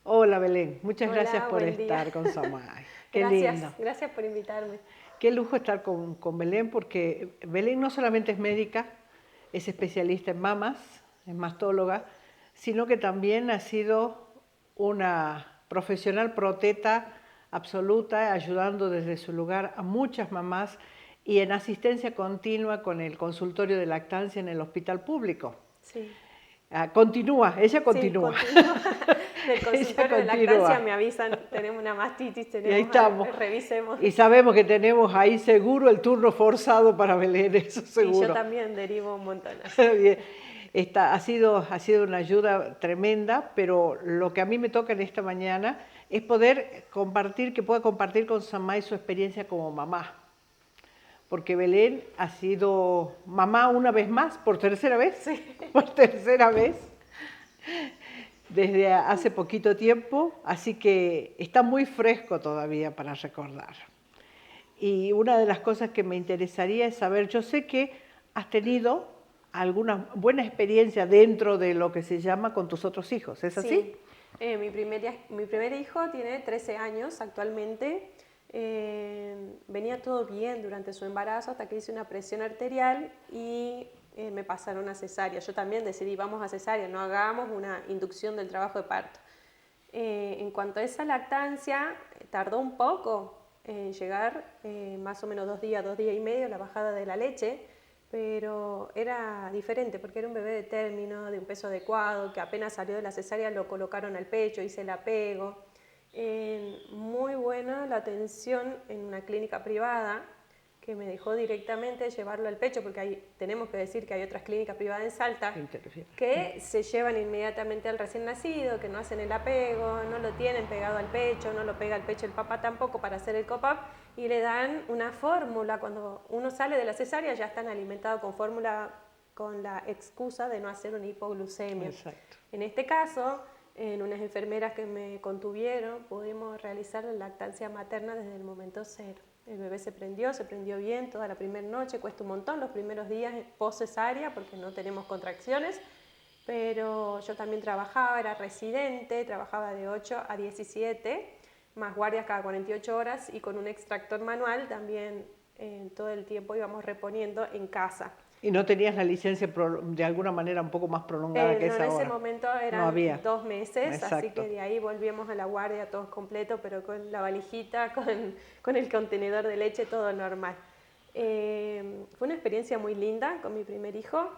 Hola Belén, muchas gracias Hola, por buen día. estar con Samay. Qué lindo. Gracias por invitarme. Qué lujo estar con Belén porque Belén no solamente es médica, es especialista en mamas, es mastóloga, sino que también ha sido una profesional proteta absoluta, ayudando desde su lugar a muchas mamás y en asistencia continua con el consultorio de lactancia en el hospital público. Sí, Continúa, ella sí, continúa. continúo. Del Ella consultorio de lactancia continúa. me avisan, tenemos una mastitis, Y ahí tenemos, a estamos. ver, revisemos. Y sabemos que tenemos ahí seguro el turno forzado para Belén, eso Y yo seguro. también derivo un montón así. Bien. Ha sido una ayuda tremenda, pero lo que a mí me toca en esta mañana es poder compartir, que pueda compartir con Samay su experiencia como mamá. Porque Belén ha sido mamá una vez más, por tercera vez, Sí. por tercera vez, desde hace poquito tiempo, así que está muy fresco todavía para recordar. Y una de las cosas que me interesaría es saber, yo sé que has tenido alguna buena experiencia dentro de lo que se llama con tus otros hijos, ¿es así? Sí, mi primer hijo tiene 13 años actualmente. Venía todo bien durante su embarazo hasta que hice una presión arterial y me pasaron a cesárea. Yo también decidí, vamos a cesárea, no hagamos una inducción del trabajo de parto. En cuanto a esa lactancia, tardó un poco en llegar, más o menos 2 días, 2 días y medio, la bajada de la leche, pero era diferente porque era un bebé de término, de un peso adecuado, que apenas salió de la cesárea lo colocaron al pecho, hice el apego. Muy buena la atención en una clínica privada que me dejó directamente llevarlo al pecho, porque tenemos que decir que hay otras clínicas privadas en Salta que se llevan inmediatamente al recién nacido, que no hacen el apego, no lo tienen pegado al pecho, no lo pega al pecho el papá tampoco para hacer el cop-up, y le dan una fórmula. Cuando uno sale de la cesárea ya están alimentados con fórmula, con la excusa de no hacer una hipoglucemia. Exacto. En este caso, en unas enfermeras que me contuvieron, pudimos realizar la lactancia materna desde el momento cero. El bebé se prendió bien toda la primera noche, cuesta un montón los primeros días post cesárea porque no tenemos contracciones, pero yo también trabajaba, era residente, trabajaba de 8 a 17, más guardias cada 48 horas y con un extractor manual también todo el tiempo íbamos reponiendo en casa. Y no tenías la licencia de alguna manera un poco más prolongada que No, en esa ese ahora. momento No eran había. 2 meses, así que Exacto. de ahí volvíamos a la guardia todos completos, pero con la valijita, con el contenedor de leche, todo normal. Fue una experiencia muy linda con mi primer hijo.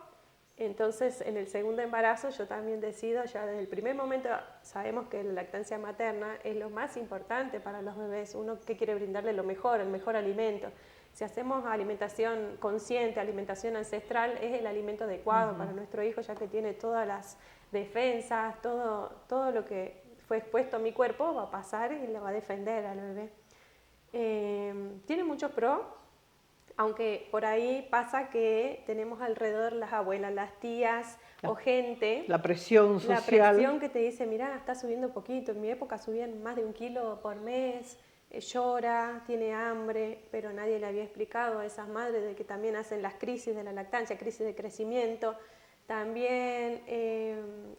Entonces, en el segundo embarazo yo también decido, ya desde el primer momento sabemos que la lactancia materna es lo más importante para los bebés. Uno que quiere brindarle lo mejor, el mejor alimento. Si hacemos alimentación consciente, alimentación ancestral, es el alimento adecuado para nuestro hijo, ya que tiene todas las defensas, todo lo que fue expuesto a mi cuerpo va a pasar y le va a defender al bebé. Tiene muchos pros, aunque por ahí pasa que tenemos alrededor las abuelas, las tías o gente, La presión la social. presión que te dice, mira, está subiendo poquito, en mi época subían más de 1 kilo por mes, llora, tiene hambre, pero nadie le había explicado a esas madres de que también hacen las crisis de la lactancia, crisis de crecimiento, también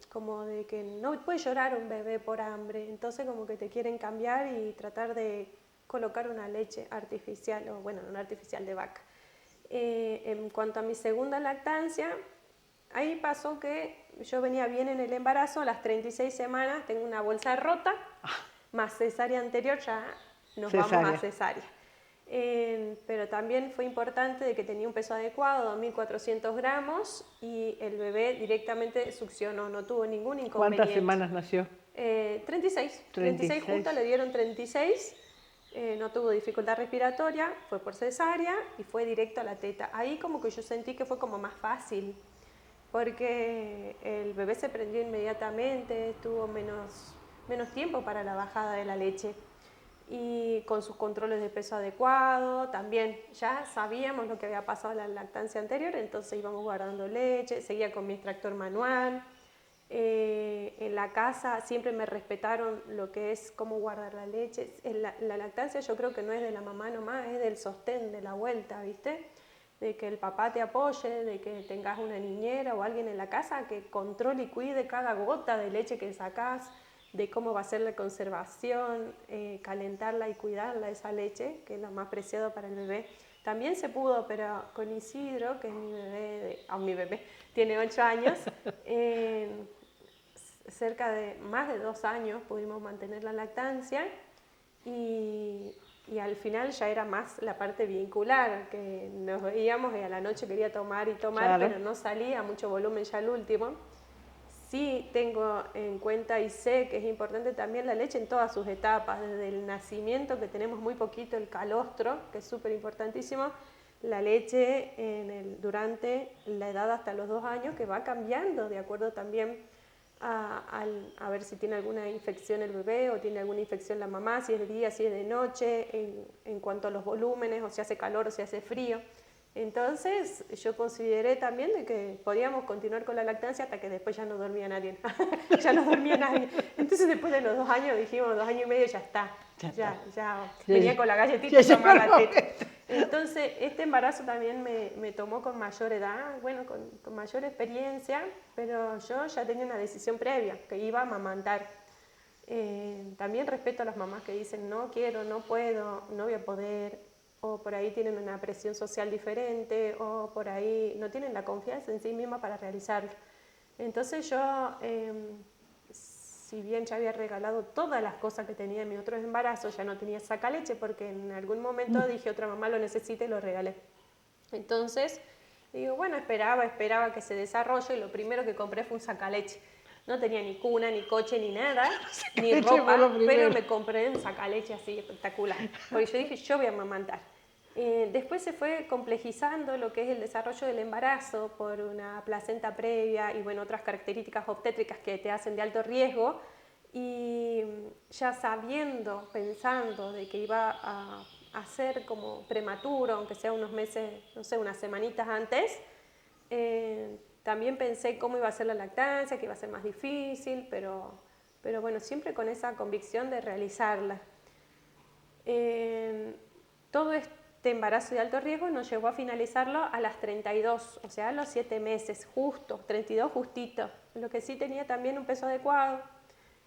como de que no puede llorar un bebé por hambre, entonces como que te quieren cambiar y tratar de colocar una leche artificial, o bueno, una artificial de vaca. En cuanto a mi segunda lactancia, ahí pasó que yo venía bien en el embarazo, a las 36 semanas tengo una bolsa rota, más cesárea anterior, ya nos vamos a Cesárea. cesárea. Pero también fue importante de que tenía un peso adecuado, 2400 gramos, y el bebé directamente succionó, no tuvo ningún ¿Cuántas inconveniente. semanas nació? 36 juntas, 36. le dieron 36, no tuvo dificultad respiratoria, fue por cesárea y fue directo a la teta. Ahí como que yo sentí que fue como más fácil, porque el bebé se prendió inmediatamente, tuvo menos tiempo para la bajada de la leche y con sus controles de peso adecuado, también ya sabíamos lo que había pasado en la lactancia anterior, entonces íbamos guardando leche, seguía con mi extractor manual. En la casa siempre me respetaron lo que es cómo guardar la leche. La lactancia yo creo que no es de la mamá nomás, es del sostén, de la vuelta, ¿viste? De que el papá te apoye, de que tengas una niñera o alguien en la casa que controle y cuide cada gota de leche que sacás. de cómo va a ser la conservación, calentarla y cuidarla, esa leche, que es lo más preciado para el bebé. También se pudo, pero con Isidro, que es mi bebé tiene 8 años, cerca de más de 2 años pudimos mantener la lactancia y al final ya era más la parte vincular, que nos veíamos y a la noche quería tomar y tomar, Claro. pero no salía mucho volumen ya al último. Sí tengo en cuenta y sé que es importante también la leche en todas sus etapas, desde el nacimiento, que tenemos muy poquito, el calostro, que es súper importantísimo, la leche durante la edad hasta los 2 años, que va cambiando de acuerdo también a ver si tiene alguna infección el bebé o tiene alguna infección la mamá, si es de día, si es de noche, en cuanto a los volúmenes, o si hace calor o si hace frío. Entonces yo consideré también de que podíamos continuar con la lactancia hasta que después ya no dormía nadie. Ya no dormía nadie. Entonces después de los 2 años dijimos, 2 años y medio ya está. Ya venía con la galletita y tomaba la teta. Entonces este embarazo también me tomó con mayor edad, bueno, con mayor experiencia, pero yo ya tenía una decisión previa, que iba a amamantar. También respeto a las mamás que dicen no quiero, no puedo, no voy a poder, o por ahí tienen una presión social diferente, o por ahí no tienen la confianza en sí misma para realizarlo. Entonces yo, si bien ya había regalado todas las cosas que tenía en mi otro embarazo, ya no tenía sacaleche porque en algún momento dije otra mamá lo necesita y lo regalé. Entonces digo, bueno, esperaba que se desarrolle y lo primero que compré fue un sacaleche. No tenía ni cuna, ni coche, ni nada, ni ropa, pero me compré un sacaleche así espectacular. Porque yo dije, yo voy a amamantar. Después se fue complejizando lo que es el desarrollo del embarazo por una placenta previa y bueno, otras características obstétricas que te hacen de alto riesgo. Y ya sabiendo, pensando de que iba a ser como prematuro, aunque sea unos meses, no sé, unas semanitas antes, también pensé cómo iba a ser la lactancia, que iba a ser más difícil, pero bueno, siempre con esa convicción de realizarla. Todo este embarazo de alto riesgo nos llevó a finalizarlo a las 32, o sea, a los 7 meses, justo, 32 justito. Lo que sí tenía también un peso adecuado,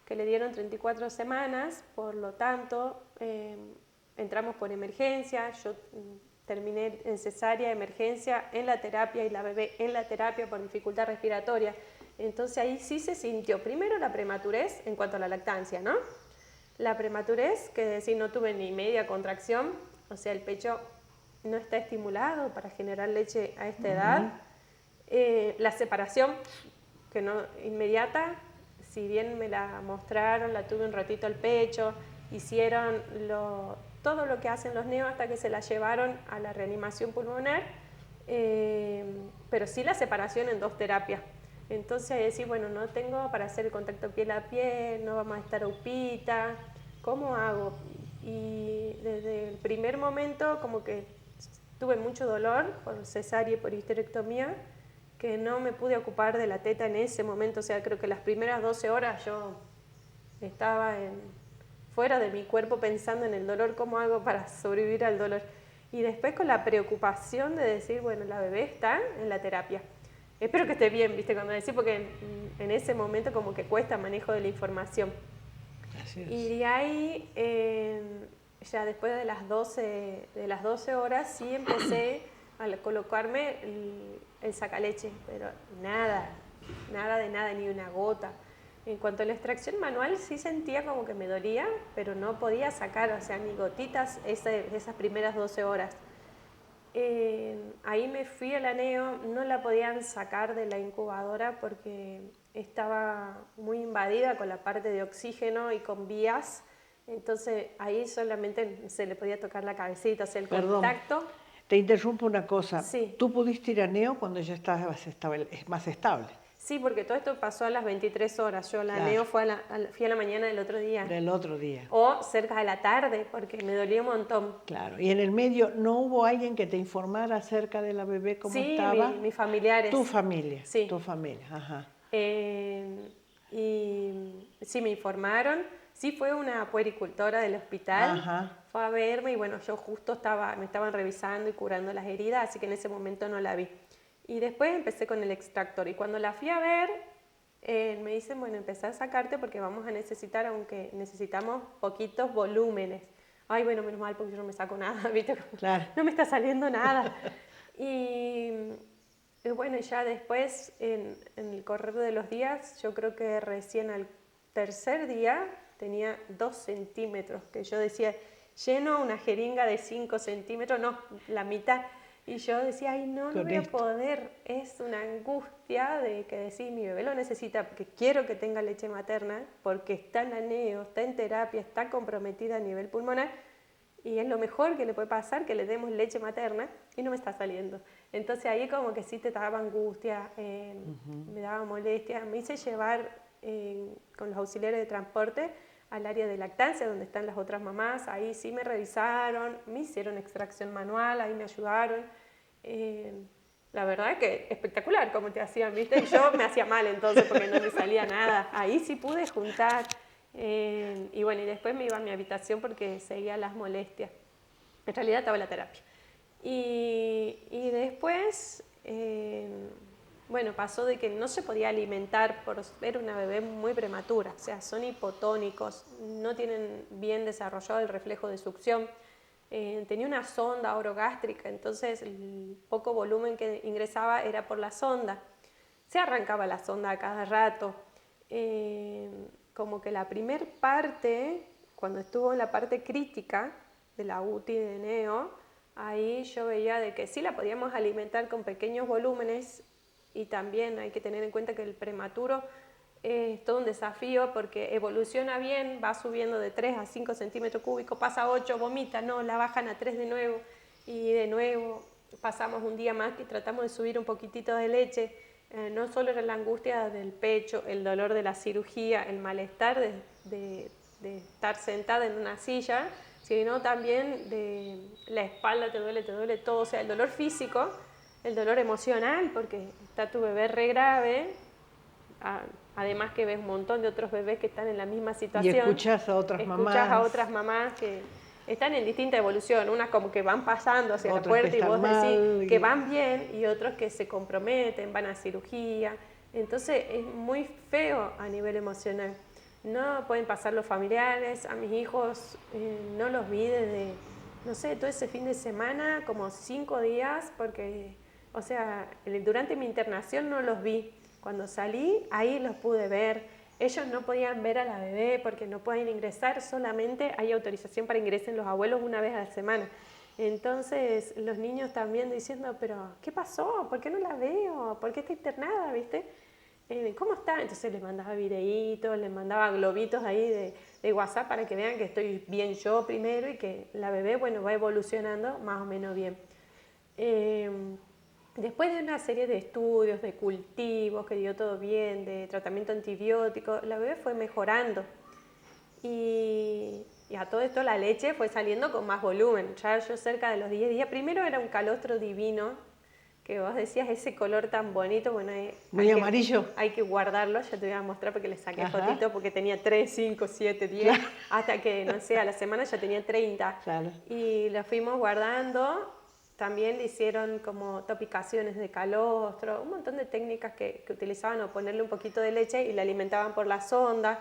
que le dieron 34 semanas, por lo tanto, entramos por emergencia, yo terminé en cesárea, emergencia, en la terapia y la bebé en la terapia por dificultad respiratoria. Entonces ahí sí se sintió primero la prematurez en cuanto a la lactancia, ¿no? La prematurez, que decir, no tuve ni media contracción, o sea, el pecho no está estimulado para generar leche a esta edad. La separación, que no inmediata, si bien me la mostraron, la tuve un ratito al pecho, hicieron todo lo que hacen los neos hasta que se la llevaron a la reanimación pulmonar, pero sí la separación en 2 terapias. Entonces decir, bueno, no tengo para hacer el contacto piel a piel, no vamos a estar upita, ¿cómo hago? Y desde el primer momento como que tuve mucho dolor por cesárea y por histerectomía, que no me pude ocupar de la teta en ese momento, o sea, creo que las primeras 12 horas yo estaba fuera de mi cuerpo pensando en el dolor, cómo hago para sobrevivir al dolor. Y después con la preocupación de decir, bueno, la bebé está en la terapia. Espero que esté bien, ¿viste? Cuando decís, porque en ese momento como que cuesta manejo de la información. Así es. Y de ahí, ya después de las 12 horas, sí empecé a colocarme el sacaleche, pero nada, ni una gota. En cuanto a la extracción manual, sí sentía como que me dolía, pero no podía sacar, o sea, ni gotitas esas primeras 12 horas. Ahí me fui a la neo, no la podían sacar de la incubadora porque estaba muy invadida con la parte de oxígeno y con vías, entonces ahí solamente se le podía tocar la cabecita, o sea, el contacto. Te interrumpo una cosa. Sí. ¿Tú pudiste ir a neo cuando ya estabas más estable? Sí, porque todo esto pasó a las 23 horas. Yo la neo fui a la mañana del otro día. Del otro día. O cerca de la tarde, porque me dolía un montón. Claro. ¿Y en el medio no hubo alguien que te informara acerca de la bebé cómo estaba? Sí, mis familiares. ¿Tu familia? Sí. Tu familia, ajá. Y sí, me informaron. Sí, fue una puericultora del hospital. Ajá. Fue a verme y bueno, yo justo me estaban revisando y curando las heridas, así que en ese momento no la vi. Y después empecé con el extractor y cuando la fui a ver, Me dicen, bueno, empezá a sacarte porque vamos a necesitar, aunque necesitamos poquitos volúmenes. Ay, bueno, menos mal porque yo no me saco nada, ¿viste? Claro. No me está saliendo nada. Y bueno, ya después, en el correr de los días, yo creo que recién al tercer día tenía 2 centímetros, que yo decía, lleno una jeringa de 5 centímetros, no, la mitad. Y yo decía, ay, no, no voy a poder. Es una angustia de que decir, mi bebé lo necesita porque quiero que tenga leche materna, porque está en la neo, está en terapia, está comprometida a nivel pulmonar, y es lo mejor que le puede pasar, que le demos leche materna, y no me está saliendo. Entonces ahí como que sí te daba angustia, me daba molestia. Me hice llevar con los auxiliares de transporte al área de lactancia, donde están las otras mamás. Ahí sí me revisaron, me hicieron extracción manual, ahí me ayudaron. La verdad que espectacular como te hacían, ¿viste? Y yo me hacía mal entonces porque no me salía nada. Ahí sí pude juntar. Y bueno, y después me iba a mi habitación porque seguía las molestias. En realidad estaba en la terapia. Y después, bueno, pasó de que no se podía alimentar por ser una bebé muy prematura. O sea, son hipotónicos, no tienen bien desarrollado el reflejo de succión. Tenía una sonda orogástrica, entonces el poco volumen que ingresaba era por la sonda. Se arrancaba la sonda a cada rato. Como que la primer parte, cuando estuvo en la parte crítica de la UTI de Neo, ahí yo veía de que sí la podíamos alimentar con pequeños volúmenes, y también hay que tener en cuenta que el prematuro es todo un desafío porque evoluciona bien, va subiendo de 3 a 5 centímetros cúbicos, pasa a 8, vomita, no, la bajan a 3 de nuevo, y de nuevo pasamos un día más que tratamos de subir un poquitito de leche. No solo era la angustia del pecho, el dolor de la cirugía, el malestar de estar sentada en una silla, sino también de la espalda, te duele todo, o sea, el dolor físico, el dolor emocional, porque está tu bebé re grave, además que ves un montón de otros bebés que están en la misma situación. Y escuchás a otras mamás. Escuchás a otras mamás que están en distinta evolución, unas como que van pasando hacia la puerta y vos decís que van bien, y otros que se comprometen, van a cirugía. Entonces es muy feo a nivel emocional. No pueden pasar los familiares, a mis hijos no los vi desde, no sé, todo ese fin de semana, como 5 días, porque, o sea, durante mi internación no los vi. Cuando salí, ahí los pude ver. Ellos no podían ver a la bebé porque no pueden ingresar, solamente hay autorización para ingresen los abuelos una vez a la semana. Entonces los niños también diciendo, pero ¿qué pasó? ¿Por qué no la veo? ¿Por qué está internada? ¿Viste? ¿Cómo está? Entonces les mandaba videitos, les mandaba globitos ahí de WhatsApp para que vean que estoy bien yo primero y que la bebé, bueno, va evolucionando más o menos bien. Después de una serie de estudios, de cultivos, que dio todo bien, de tratamiento antibiótico, la bebé fue mejorando. Y a todo esto la leche fue saliendo con más volumen. Ya yo cerca de los 10 días, primero era un calostro divino, que vos decías ese color tan bonito, bueno, muy amarillo. Hay que guardarlo, ya te voy a mostrar porque le saqué fotitos, porque tenía 3, 5, 7, 10, claro. Hasta que, no sé, a la semana ya tenía 30. Claro. Y lo fuimos guardando. También le hicieron como topicaciones de calostro, un montón de técnicas que utilizaban, o ponerle un poquito de leche y la alimentaban por la sonda.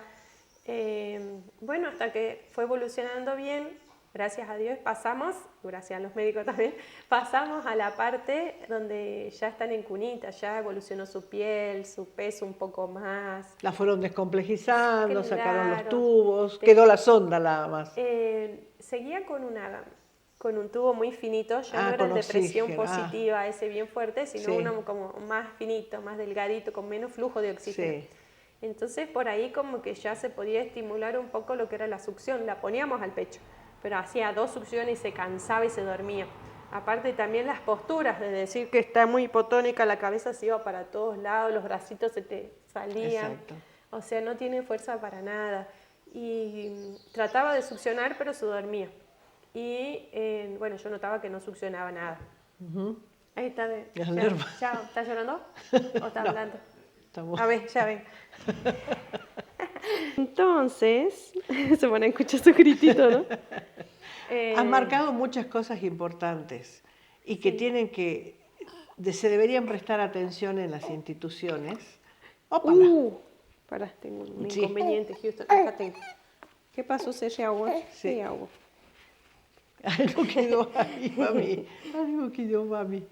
Bueno, hasta que fue evolucionando bien, gracias a Dios pasamos, gracias a los médicos también, pasamos a la parte donde ya están en cunita, ya evolucionó su piel, su peso un poco más. La fueron descomplejizando, claro, sacaron los tubos, quedó la sonda nada más. Seguía con un tubo muy finito, ya no era el de presión positiva, ese bien fuerte, sino uno como más finito, más delgadito, con menos flujo de oxígeno. Sí. Entonces por ahí como que ya se podía estimular un poco lo que era la succión, la poníamos al pecho, pero hacía 2 succiones y se cansaba y se dormía. Aparte también las posturas, de decir que está muy hipotónica, la cabeza se iba para todos lados, los bracitos se te salían. Exacto. O sea, no tiene fuerza para nada. Y trataba de succionar, pero se dormía. Y bueno, yo notaba que no succionaba nada. Ahí está. Ya, ¿estás llorando? ¿O estás hablando? A ver, ya ven. Entonces, se van a escuchar su gritito, ¿no? Has marcado muchas cosas importantes y que tienen que, se deberían prestar atención en las instituciones. ¡Ópala! Pará, tengo un Sí. inconveniente, Houston. Acá tengo. ¿Qué pasó? ¿Cerré agua? Sí. Agua. Algo quedó ahí, mami. Algo quedó, mami.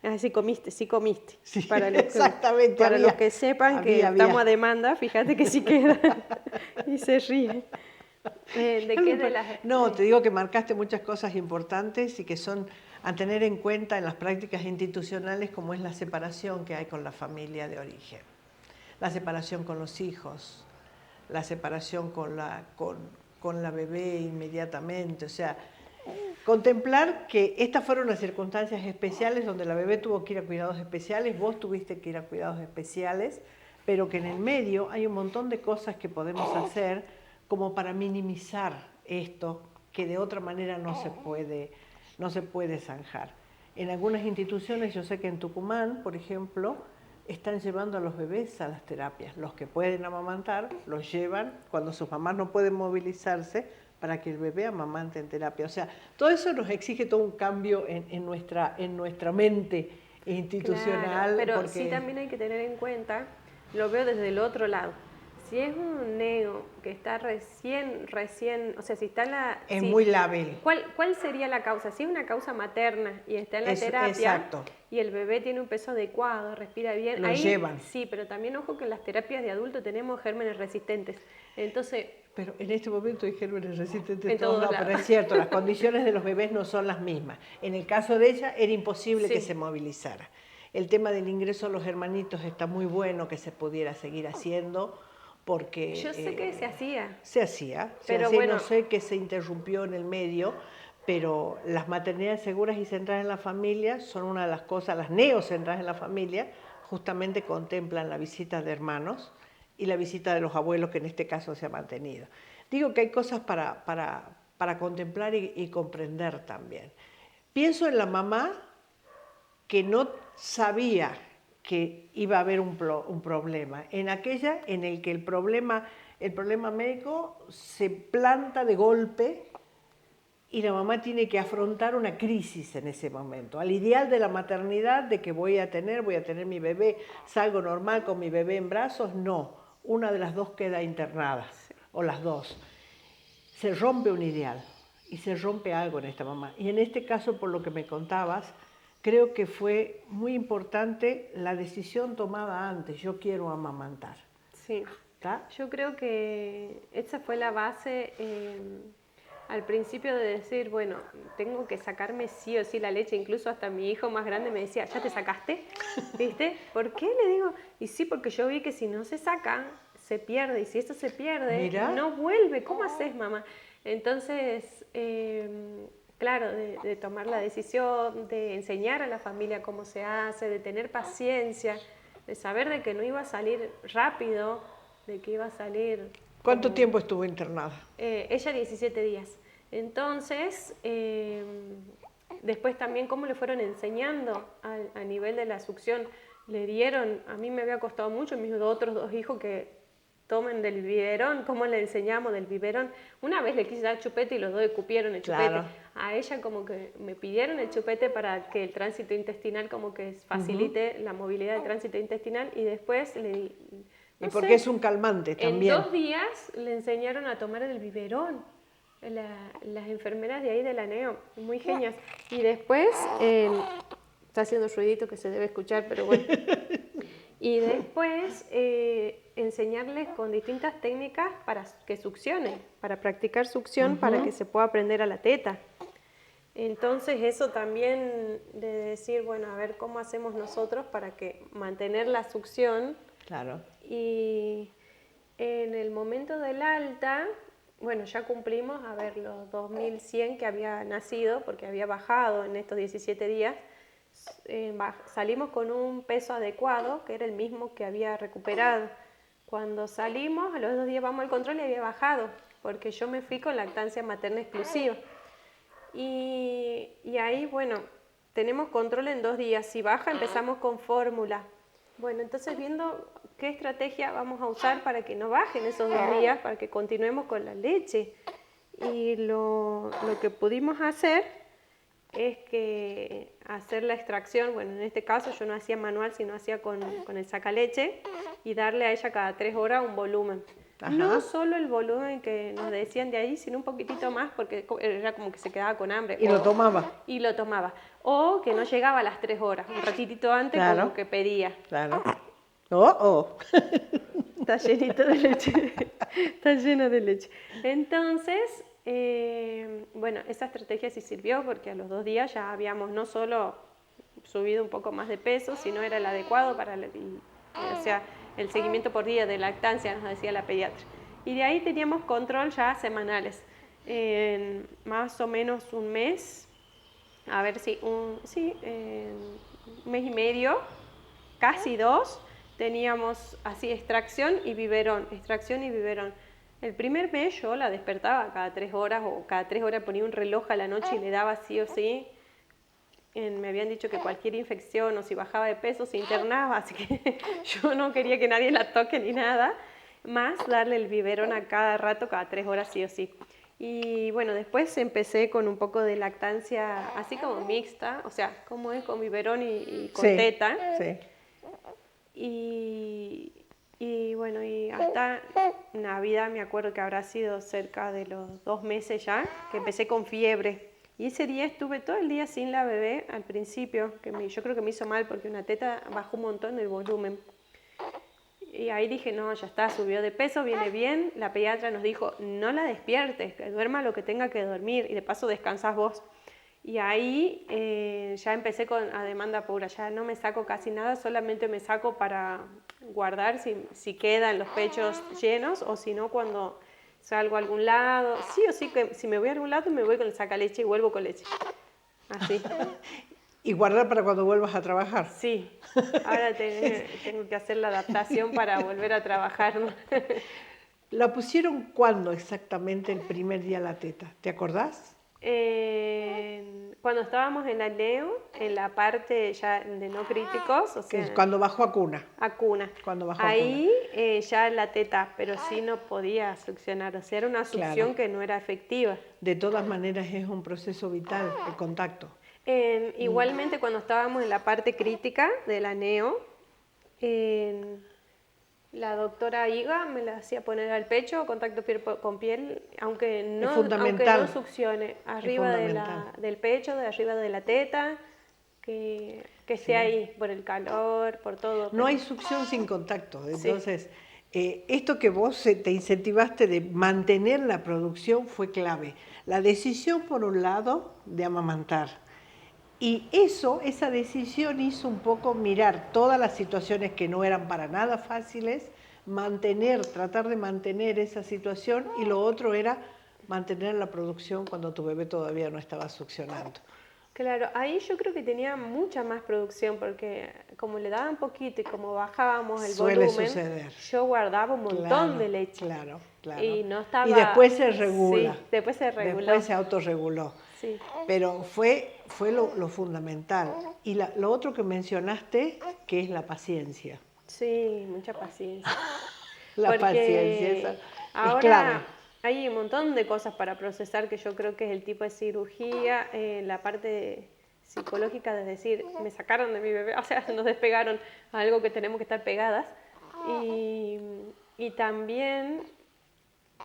Ah, sí comiste, sí comiste. Sí, Para los que, exactamente. para había, los que sepan que había. estamos a demanda, fíjate que sí queda. Y se ríe. ¿De qué de las...? No, te digo que marcaste muchas cosas importantes y que son a tener en cuenta en las prácticas institucionales, como es la separación que hay con la familia de origen, la separación con los hijos, la separación con la bebé inmediatamente, o sea, contemplar que estas fueron unas circunstancias especiales donde la bebé tuvo que ir a cuidados especiales, vos tuviste que ir a cuidados especiales, pero que en el medio hay un montón de cosas que podemos hacer como para minimizar esto, que de otra manera no se puede zanjar. En algunas instituciones, yo sé que en Tucumán, por ejemplo, están llevando a los bebés a las terapias. Los que pueden amamantar los llevan cuando sus mamás no pueden movilizarse para que el bebé amamante en terapia. O sea, todo eso nos exige todo un cambio en nuestra mente institucional. Claro, pero porque sí también hay que tener en cuenta, lo veo desde el otro lado. Si es un neo que está recién, o sea, si está en la... es si, muy lábil. ¿Cuál sería la causa? Si es una causa materna y está en la Eso, terapia exacto. y el bebé tiene un peso adecuado, respira bien, Lo ahí llevan. sí, pero también ojo que en las terapias de adulto tenemos gérmenes resistentes. Entonces, Pero en este momento hay gérmenes resistentes en todos todos, no, pero lados. es cierto, las condiciones de los bebés no son las mismas. En el caso de ella era imposible Sí. que se movilizara. El tema del ingreso a los hermanitos está muy bueno que se pudiera seguir haciendo porque... Yo sé que se hacía. Se hacía, Pero y bueno, no sé qué se interrumpió en el medio, pero las maternidades seguras y centradas en la familia son una de las cosas, las neocentradas en la familia, justamente contemplan la visita de hermanos y la visita de los abuelos, que en este caso se ha mantenido. Digo que hay cosas para contemplar y comprender también. Pienso en la mamá que no sabía que iba a haber un problema, en aquella en el que el problema médico se planta de golpe y la mamá tiene que afrontar una crisis en ese momento. Al ideal de la maternidad, de que voy a tener mi bebé, salgo normal con mi bebé en brazos, no. Una de las dos queda internada, o las dos. Se rompe un ideal y se rompe algo en esta mamá. Y en este caso, por lo que me contabas, creo que fue muy importante la decisión tomada antes, yo quiero amamantar. sí. ¿Está? Yo creo que esa fue la base al principio de decir, bueno, tengo que sacarme sí o sí la leche. Incluso hasta mi hijo más grande me decía, ¿ya te sacaste? ¿Viste? ¿Por qué? Le digo, y sí, porque yo vi que si no se saca, se pierde. Y si esto se pierde, Mira. no vuelve. ¿Cómo haces, mamá? Entonces, claro, de tomar la decisión, de enseñar a la familia cómo se hace, de tener paciencia, de saber de que no iba a salir rápido, de que iba a salir... ¿Cuánto tiempo estuvo internada? Ella 17 días. Entonces, después también cómo le fueron enseñando a nivel de la succión. Le dieron, a mí me había costado mucho, mis otros dos hijos que tomen del biberón, cómo le enseñamos del biberón. Una vez le quise dar chupete y los dos escupieron el chupete. Claro. A ella como que me pidieron el chupete para que el tránsito intestinal como que facilite la movilidad del tránsito intestinal y después le di... Y porque es un calmante también. En 2 días le enseñaron a tomar el biberón. Las enfermeras de ahí de la NEO, muy genias. Y después, está haciendo ruidito que se debe escuchar, pero bueno. Y después enseñarles con distintas técnicas para que succionen, para practicar succión, para que se pueda aprender a la teta. Entonces eso también de decir, bueno, a ver cómo hacemos nosotros para que mantener la succión. Claro. Y en el momento del alta, bueno, ya cumplimos, a ver, los 2100 que había nacido, porque había bajado en estos 17 días. Salimos con un peso adecuado, que era el mismo que había recuperado. Cuando salimos, a los 2 días vamos al control y había bajado, porque yo me fui con lactancia materna exclusiva. Y ahí, bueno, tenemos control en 2 días. Si baja, empezamos con fórmula. Bueno, entonces viendo qué estrategia vamos a usar para que no bajen esos 2 días, para que continuemos con la leche. Y lo que pudimos hacer es que hacer la extracción, bueno, en este caso yo no hacía manual, sino hacía con el sacaleche, y darle a ella cada 3 horas un volumen. Ajá. No solo el volumen que nos decían de ahí, sino un poquitito más porque era como que se quedaba con hambre. Y lo tomaba. Y lo tomaba. O que no llegaba a las 3 horas, un ratitito antes, Claro. como que pedía. Claro. Oh. Está llenito de leche. Está lleno de leche. Entonces, bueno, esa estrategia sí sirvió porque a los 2 días ya habíamos no solo subido un poco más de peso, sino era el adecuado para o sea, el seguimiento por día de lactancia, nos decía la pediatra. Y de ahí teníamos control ya semanales. En más o menos un mes, a ver si, un mes y medio, casi 2, teníamos así extracción y biberón. El primer mes yo la despertaba cada 3 horas o cada 3 horas ponía un reloj a la noche y le daba sí o sí. Me habían dicho que cualquier infección o si bajaba de peso se internaba, así que yo no quería que nadie la toque ni nada, más darle el biberón a cada rato, cada 3 horas sí o sí. Y bueno, después empecé con un poco de lactancia así como mixta, o sea, como es con biberón y con teta. Sí. Y bueno, y hasta Navidad me acuerdo que habrá sido cerca de los 2 meses ya, que empecé con fiebre. Y ese día estuve todo el día sin la bebé al principio, yo creo que me hizo mal porque una teta bajó un montón el volumen. Y ahí dije, no, ya está, subió de peso, viene bien. La pediatra nos dijo, no la despiertes, que duerma lo que tenga que dormir y de paso descansás vos. Y ahí ya empecé a demanda pura, ya no me saco casi nada, solamente me saco para guardar si quedan los pechos llenos o si no cuando salgo a algún lado. Sí o sí, que si me voy a algún lado me voy con el sacaleche y vuelvo con leche. Así. Y guardar para cuando vuelvas a trabajar. Sí, ahora tengo que hacer la adaptación para volver a trabajar, ¿no? ¿La pusieron cuándo exactamente el primer día la teta? ¿Te acordás? Cuando estábamos en la NEO, en la parte ya de no críticos, o sea, Sí, cuando bajó a cuna. a cuna. Cuando bajó Ahí ya la teta, pero sí no podía succionar, o sea, era una succión que no era efectiva. De todas maneras es un proceso vital el contacto. Igualmente cuando estábamos en la parte crítica de la NEO, la doctora Iga me la hacía poner al pecho, contacto piel con piel, aunque no succione, arriba del pecho, de arriba de la teta, que esté ahí, por el calor, por todo. No hay succión sin contacto, entonces esto que vos te incentivaste de mantener la producción fue clave. La decisión, por un lado, de amamantar. Y esa decisión hizo un poco mirar todas las situaciones que no eran para nada fáciles, tratar de mantener esa situación, y lo otro era mantener la producción cuando tu bebé todavía no estaba succionando. Claro, ahí yo creo que tenía mucha más producción porque como le daban poquito y como bajábamos el volumen, yo guardaba un montón de leche. Claro. Y no estaba... Y después se regula. Sí, después se reguló. Después se autorreguló. Sí. Pero fue lo fundamental. Y lo otro que mencionaste, que es la paciencia. Sí, mucha paciencia. Paciencia, esa ahora es clave. Hay un montón de cosas para procesar que yo creo que es el tipo de cirugía, la parte psicológica de decir, me sacaron de mi bebé, o sea, nos despegaron a algo que tenemos que estar pegadas. Y también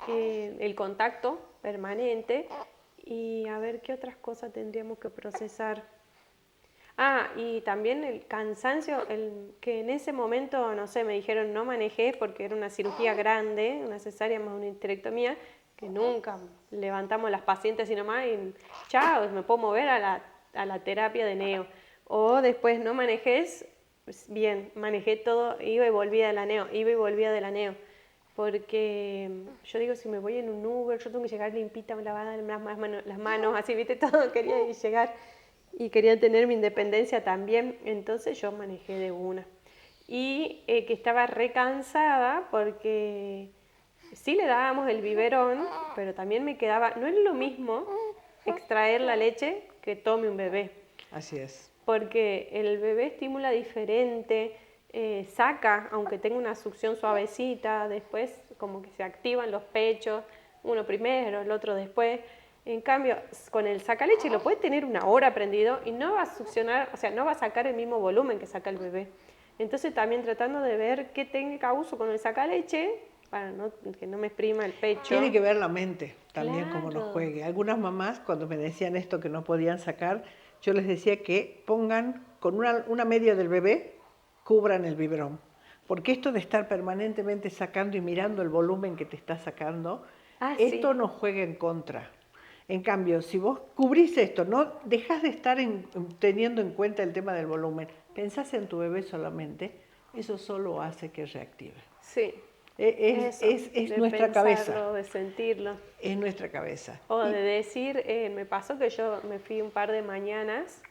el contacto permanente y a ver qué otras cosas tendríamos que procesar. Y también el cansancio, que en ese momento, no sé, me dijeron no manejé porque era una cirugía grande, una cesárea más una histerectomía, que nunca levantamos las pacientes y nomás y chao, me puedo mover a la terapia de neo. O después no manejes, pues bien, manejé todo, iba y volvía de la neo, porque yo digo, si me voy en un Uber, yo tengo que llegar limpita, lavada las manos, así, viste, todo, quería llegar y quería tener mi independencia también, entonces yo manejé de una. Y que estaba recansada porque sí le dábamos el biberón, pero también me quedaba, no es lo mismo extraer la leche que tome un bebé. Así es. Porque el bebé estimula diferente, saca, aunque tenga una succión suavecita, después como que se activan los pechos, uno primero, el otro después. En cambio, con el sacaleche lo puede tener 1 hora prendido y no va a succionar, o sea, no va a sacar el mismo volumen que saca el bebé. Entonces también tratando de ver qué técnica uso con el sacaleche para que no me exprima el pecho. Tiene que ver la mente también, Claro. cómo nos juegue. Algunas mamás, cuando me decían esto que no podían sacar, yo les decía que pongan con una media del bebé, cubran el biberón. Porque esto de estar permanentemente sacando y mirando el volumen que te está sacando, esto Sí. nos juega en contra. En cambio, si vos cubrís esto, no dejás de estar teniendo en cuenta el tema del volumen, pensás en tu bebé solamente, eso solo hace que reactive. Sí. Es nuestra cabeza. De sentirlo. Es nuestra cabeza. O de decir, me pasó que yo me fui un par de mañanas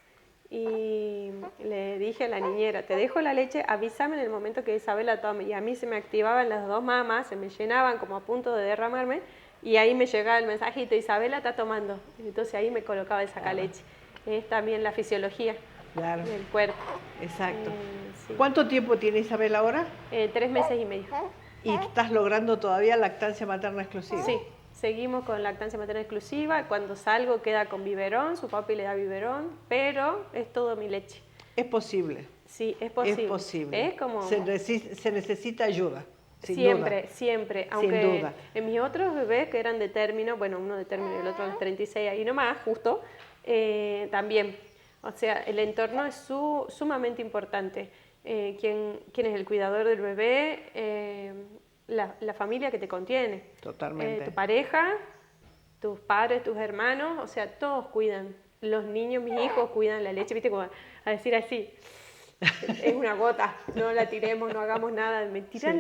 y le dije a la niñera, te dejo la leche, avísame en el momento que Isabela tome. Y a mí se me activaban las dos mamas, se me llenaban como a punto de derramarme, y ahí me llegaba el mensajito, Isabela está tomando. Entonces ahí me colocaba el sacaleche. Es también la fisiología del cuerpo. Exacto. Sí. ¿Cuánto tiempo tiene Isabel ahora? 3 meses y medio. ¿Y estás logrando todavía lactancia materna exclusiva? Sí, seguimos con lactancia materna exclusiva. Cuando salgo queda con biberón, su papi le da biberón, pero es todo mi leche. Es posible. Sí, es posible. Es posible. Es como... Se necesita ayuda. Siempre, siempre. Aunque sin duda. En mis otros bebés que eran de término, bueno, uno de término y el otro a los 36, ahí nomás, justo, también. O sea, el entorno es sumamente importante. ¿Quién es el cuidador del bebé? La familia que te contiene. Totalmente. Tu pareja, tus padres, tus hermanos, o sea, todos cuidan. Los niños, mis hijos cuidan la leche, ¿viste? Como a decir así, es una gota, no la tiremos, no hagamos nada, me tira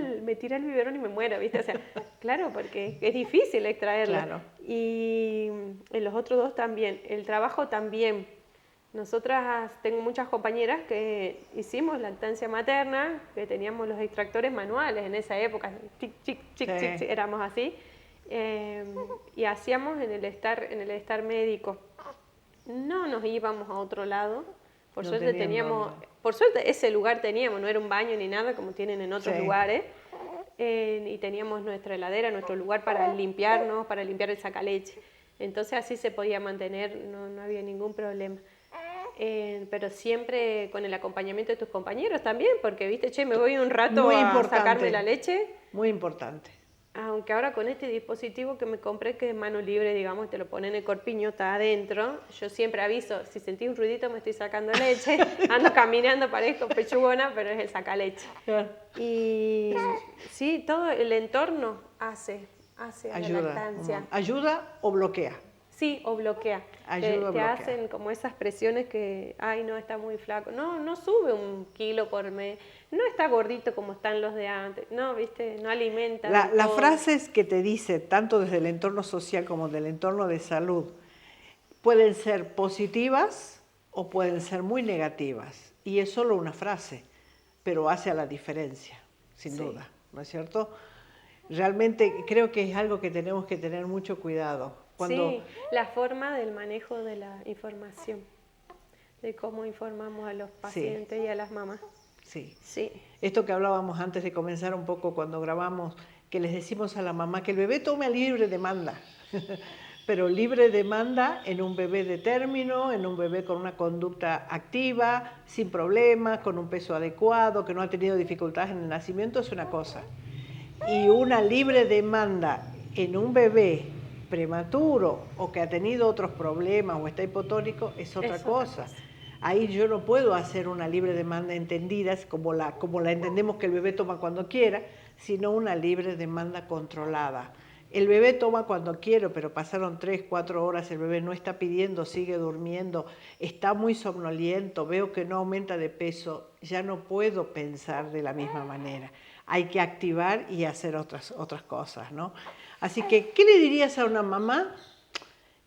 el biberón y me muero, ¿viste? O sea, claro, porque es difícil extraerla. Claro. Y en los otros dos también, el trabajo también. Nosotras, tengo muchas compañeras que hicimos lactancia materna, que teníamos los extractores manuales en esa época, chic, chic, chic, chic, éramos así, y hacíamos en el estar médico. No nos íbamos a otro lado, por suerte teníamos, por suerte ese lugar teníamos, no era un baño ni nada como tienen en otros lugares, y teníamos nuestra heladera, nuestro lugar para limpiarnos, para limpiar el sacaleche. Entonces así se podía mantener, no había ningún problema. Pero siempre con el acompañamiento de tus compañeros también, porque viste, che, me voy un rato a sacarme la leche. Muy importante. Aunque ahora con este dispositivo que me compré, que es mano libre, digamos, te lo ponen en el corpiño, está adentro, yo siempre aviso, si sentí un ruidito me estoy sacando leche, ando caminando, parezco pechugona, pero es el sacaleche. Y sí, todo el entorno hace a la lactancia. ¿Ayuda o bloquea? Sí, o bloquea. Te hacen como esas presiones que, ay, no, está muy flaco. No sube 1 kilo por mes. No está gordito como están los de antes. No, viste, no alimenta. Las frases que te dice, tanto desde el entorno social como del entorno de salud, pueden ser positivas o pueden ser muy negativas. Y es solo una frase, pero hace a la diferencia, sin duda, ¿no es cierto? Realmente creo que es algo que tenemos que tener mucho cuidado. Sí, la forma del manejo de la información, de cómo informamos a los pacientes y a las mamás. Sí. Esto que hablábamos antes de comenzar un poco cuando grabamos, que les decimos a la mamá que el bebé tome a libre demanda, pero libre demanda en un bebé de término, en un bebé con una conducta activa, sin problemas, con un peso adecuado, que no ha tenido dificultades en el nacimiento, es una cosa. Y una libre demanda en un bebé prematuro o que ha tenido otros problemas o está hipotónico es otra cosa. Ahí yo no puedo hacer una libre demanda entendida como la entendemos que el bebé toma cuando quiera, sino una libre demanda controlada. El bebé toma cuando quiero, pero pasaron 3, 4 horas, el bebé no está pidiendo, sigue durmiendo, está muy somnoliento, veo que no aumenta de peso, ya no puedo pensar de la misma manera. Hay que activar y hacer otras cosas, ¿no? Así que, ¿qué le dirías a una mamá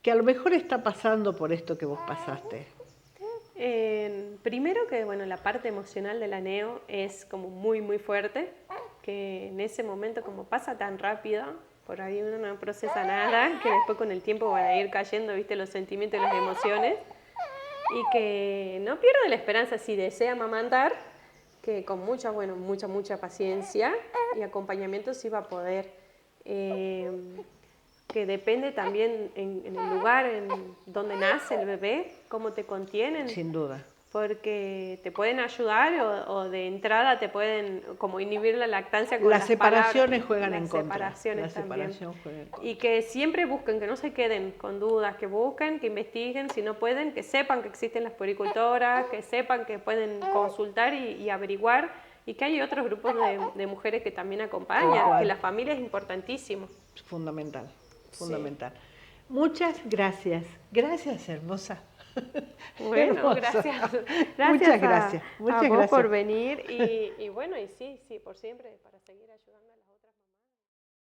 que a lo mejor está pasando por esto que vos pasaste? Primero que, bueno, la parte emocional de la neo es como muy, muy fuerte, que en ese momento como pasa tan rápido, por ahí uno no procesa nada, que después con el tiempo van a ir cayendo, viste, los sentimientos y las emociones, y que no pierda la esperanza si desea amamantar, que con mucha paciencia y acompañamiento sí va a poder, que depende también en el lugar en donde nace el bebé, cómo te contienen. Sin duda. porque te pueden ayudar o de entrada te pueden como inhibir la lactancia con Las las separaciones palabras. juegan Las en contra. separaciones La también. separación juega en contra. Y que siempre busquen, que no se queden con dudas, que busquen, que investiguen, si no pueden, que sepan que existen las puericultoras, que sepan que pueden consultar y averiguar, y que hay otros grupos de mujeres que también acompañan, que la familia es importantísimo. Fundamental, fundamental. Sí. Muchas gracias. Gracias, hermosa. Bueno, Hermosa. gracias. Muchas Gracias gracias. a Muchas vos gracias. por venir y bueno, y sí, por siempre, para seguir ayudando.